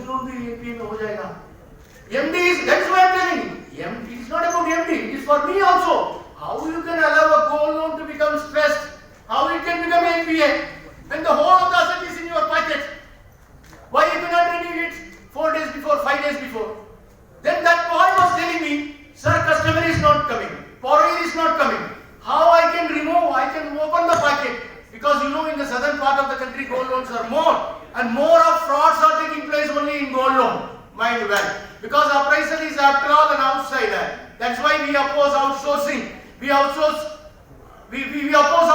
Loan भी NPA में हो जाएगा। MD is, that's why I'm telling you, MD is not about MD, it is for me also. How you can allow a gold loan to become stressed? How it can become NPA when the whole of the asset is in your pocket? Why you cannot renew it 4 days before, 5 days before? Then that boy was telling me, sir, customer is not coming, borrower is not coming. How I can remove, I can open the pocket? Because you know in the southern part of the country gold loans are more and more of frauds are taking place only in gold loan. Mind well. Because appraisal is after all an outsider. That's why we oppose outsourcing. We oppose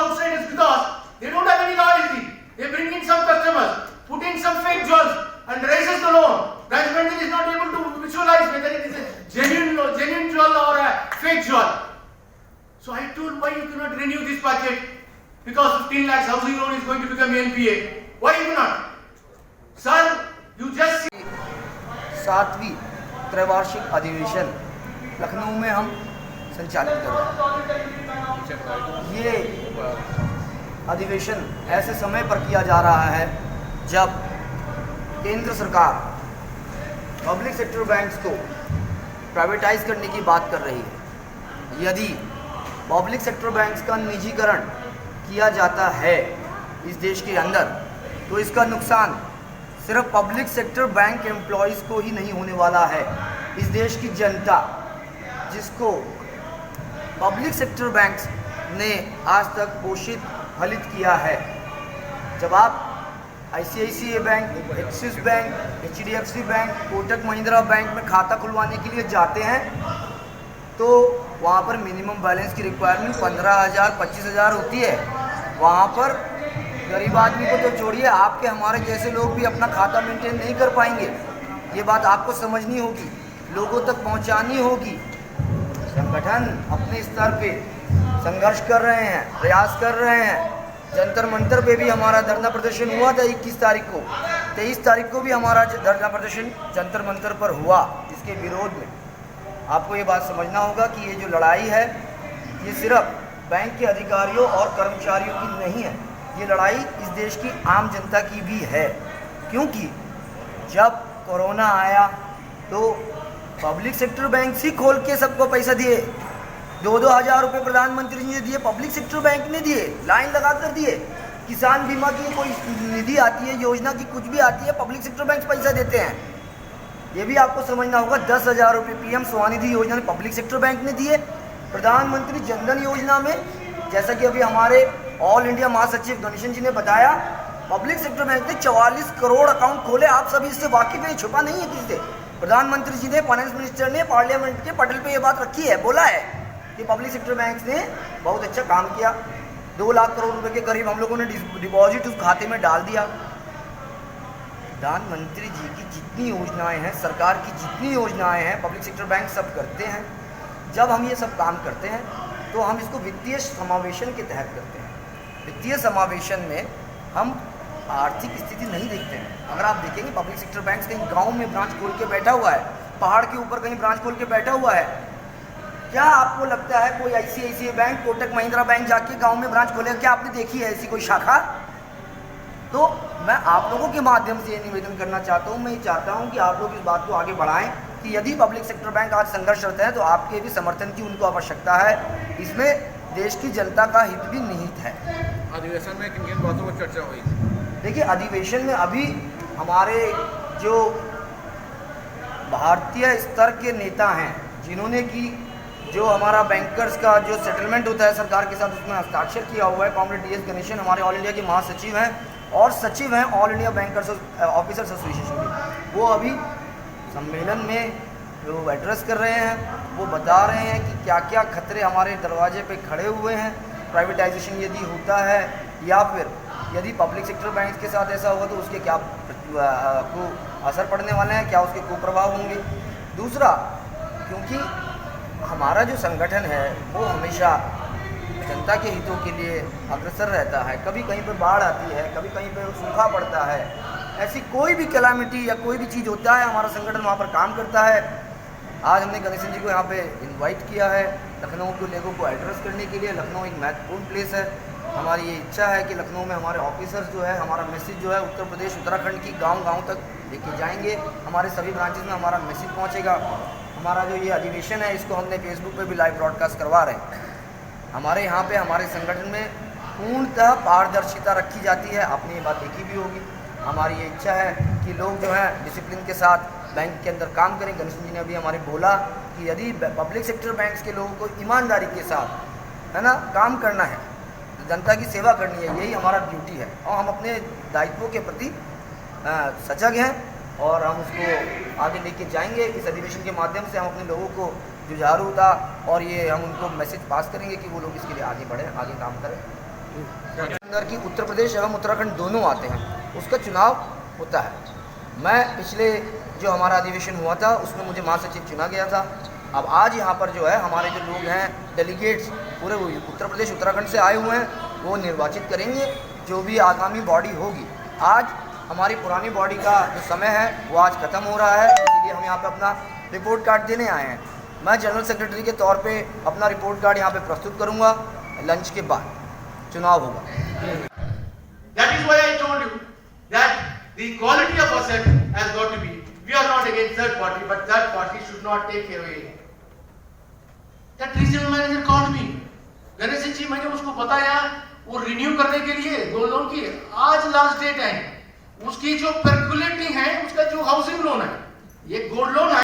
outsiders because they don't have any loyalty. They bring in some customers, put in some fake jewels and raises the loan. Branch manager is not able to visualize whether it is a genuine jewel or a fake jewel. So I told why you cannot renew this packet? Because 15 lakhs housing loan is going to become NPA. Why you cannot? Sir, you just see. 7वीं त्रैवार्षिक अधिवेशन लखनऊ में हम संचालित कर रहे हैं। ये अधिवेशन ऐसे समय पर किया जा रहा है जब केंद्र सरकार पब्लिक सेक्टर बैंक्स को प्राइवेटाइज करने की बात कर रही है। यदि पब्लिक सेक्टर बैंक्स का निजीकरण किया जाता है इस देश के अंदर तो इसका नुकसान सिर्फ पब्लिक सेक्टर बैंक एम्प्लॉयज़ को ही नहीं होने वाला है। इस देश की जनता जिसको पब्लिक सेक्टर बैंक्स ने आज तक पोषित फलित किया है, जब आप ICICI bank, axis bank, HDFC bank, Kotak Mahindra bank में खाता खुलवाने के लिए जाते हैं तो वहाँ पर मिनिमम बैलेंस की रिक्वायरमेंट 15,000 25,000 होती है। वहाँ पर गरीब आदमी को तो छोड़िए, आपके हमारे जैसे लोग भी अपना खाता मेंटेन नहीं कर पाएंगे। ये बात आपको समझनी होगी, लोगों तक पहुँचानी होगी। संगठन अपने स्तर पे संघर्ष कर रहे हैं, प्रयास कर रहे हैं। जंतर मंतर पे भी हमारा धरना प्रदर्शन हुआ था 21 तारीख को, 23 तारीख को भी हमारा धरना प्रदर्शन जंतर मंतर पर हुआ इसके विरोध में। आपको ये बात समझना होगा कि ये जो लड़ाई है ये सिर्फ बैंक के अधिकारियों और कर्मचारियों की नहीं है, ये लड़ाई इस देश की आम जनता की भी है। क्योंकि जब कोरोना आया तो पब्लिक सेक्टर बैंक ही खोल के सबको पैसा दिए, 2-2 हज़ार रुपये प्रधानमंत्री जी ने दिए, पब्लिक सेक्टर बैंक ने दिए, लाइन लगा कर दिए। किसान बीमा की कोई निधि आती है, योजना की कुछ भी आती है, पब्लिक सेक्टर बैंक पैसा देते हैं। ये भी आपको समझना होगा। 10,000 रुपये PM स्वनिधि योजना में पब्लिक सेक्टर बैंक ने दिए। प्रधानमंत्री जनधन योजना में, जैसा कि अभी हमारे ऑल इंडिया महासचिव गणेशन जी ने बताया, पब्लिक सेक्टर बैंक ने 44 करोड़ अकाउंट खोले। आप सभी इससे वाकिफ हैं, छुपा नहीं है किसी से। प्रधानमंत्री जी ने, फाइनेंस मिनिस्टर ने पार्लियामेंट के पटल पे ये बात रखी है, बोला है कि पब्लिक सेक्टर बैंक ने बहुत अच्छा काम किया। 2 लाख करोड़ रुपए के करीब हम लोगों ने डिपॉजिट उस खाते में डाल दिया। प्रधानमंत्री जी की जितनी योजनाएं हैं, सरकार की जितनी योजनाएं हैं, पब्लिक सेक्टर बैंक सब करते हैं। जब हम ये सब काम करते हैं तो हम इसको वित्तीय समावेशन के तहत करते हैं। वित्तीय समावेशन में हम आर्थिक स्थिति नहीं देखते हैं। अगर आप देखेंगे पब्लिक सेक्टर बैंक कहीं गांव में ब्रांच खोल के बैठा हुआ है, पहाड़ के ऊपर कहीं ब्रांच खोल के बैठा हुआ है। क्या आपको लगता है कोई ICICI bank, Kotak Mahindra bank जाके गांव में ब्रांच खोलेगा? क्या आपने देखी है ऐसी कोई शाखा? तो मैं आप लोगों के माध्यम से ये निवेदन करना चाहता हूँ, मैं ये चाहता हूँ कि आप लोग इस बात को आगे बढ़ाएं कि यदि पब्लिक सेक्टर बैंक आज संघर्षरत है तो आपके भी समर्थन की उनको आवश्यकता है। इसमें देश की जनता का हित भी निहित है। अधिवेशन में किन किन बातों पर चर्चा हुई? देखिए, अधिवेशन में अभी हमारे जो भारतीय स्तर के नेता हैं, जिन्होंने कि जो हमारा बैंकर्स का जो सेटलमेंट होता है सरकार के साथ, उसमें हस्ताक्षर किया हुआ है, कॉमरेड DS गणेशन हमारे ऑल इंडिया के महासचिव हैं और सचिव हैं all India bankers officers association के। वो अभी सम्मेलन में जो एड्रेस कर रहे हैं वो बता रहे हैं कि क्या क्या खतरे हमारे दरवाजे पे खड़े हुए हैं। प्राइवेटाइजेशन यदि होता है या फिर यदि पब्लिक सेक्टर बैंक के साथ ऐसा होगा तो उसके क्या को असर पड़ने वाले हैं, क्या उसके कुप्रभाव होंगे। दूसरा, क्योंकि हमारा जो संगठन है वो हमेशा जनता के हितों के लिए अग्रसर रहता है। कभी कहीं पर बाढ़ आती है, कभी कहीं पर सूखा पड़ता है, ऐसी कोई भी कैलामिटी या कोई भी चीज़ होता है, हमारा संगठन वहाँ पर काम करता है। आज हमने गणेशन जी को यहाँ पे इनवाइट किया है लखनऊ के लोगों को एड्रेस करने के लिए। लखनऊ एक महत्वपूर्ण प्लेस है। हमारी ये इच्छा है कि लखनऊ में हमारे ऑफिसर्स जो है, हमारा मैसेज जो है उत्तर प्रदेश उत्तराखंड की गांव-गांव तक लेके जाएंगे। हमारे सभी ब्रांचेस में हमारा मैसेज पहुंचेगा। हमारा जो ये अधिवेशन है इसको हमने फेसबुक पे भी लाइव ब्रॉडकास्ट करवा रहे हैं। हमारे यहाँ पे हमारे संगठन में पूर्णतः पारदर्शिता रखी जाती है। आपने ये बात देखी भी होगी। हमारी ये इच्छा है कि लोग जो है डिसिप्लिन के साथ बैंक के अंदर काम करें। गणेश जी ने अभी हमारे बोला कि यदि पब्लिक सेक्टर बैंक्स के लोगों को ईमानदारी के साथ है ना काम करना है, जनता की सेवा करनी है, यही हमारा ड्यूटी है और हम अपने दायित्वों के प्रति सजग हैं और हम उसको आगे लेके जाएंगे। इस अधिवेशन के माध्यम से हम अपने लोगों को जुझारूता और ये हम उनको मैसेज पास करेंगे कि वो लोग इसके लिए आगे बढ़ें, आगे काम करें। अंदर की उत्तर प्रदेश एवं उत्तराखंड दोनों आते हैं, उसका चुनाव होता है। मैं पिछले जो हमारा अधिवेशन हुआ था उसमें मुझे महासचिव चुना गया था। अब आज यहाँ पर जो है हमारे जो लोग हैं डेलीगेट्स पूरे उत्तर प्रदेश उत्तराखंड से आए हुए हैं, वो निर्वाचित करेंगे जो भी आगामी बॉडी होगी। आज हमारी पुरानी बॉडी का जो समय है वो आज ख़त्म हो रहा है, इसीलिए हम यहाँ पे अपना रिपोर्ट कार्ड देने आए हैं। मैं जनरल सेक्रेटरी के तौर पे अपना रिपोर्ट कार्ड यहाँ पे प्रस्तुत करूँगा। लंच के बाद चुनाव होगा। That is why I told you that the quality of asset has got to be. We are not against third party, but third party should not take away. That regional manager called me. Ganesh ji मैंने उसको बताया वो renew करने के लिए gold loan की आज last date है। उसकी जो पेर्कुलेटिंग है उसका जो हाउसिंग लोन है, ये गोल्ड लोन है।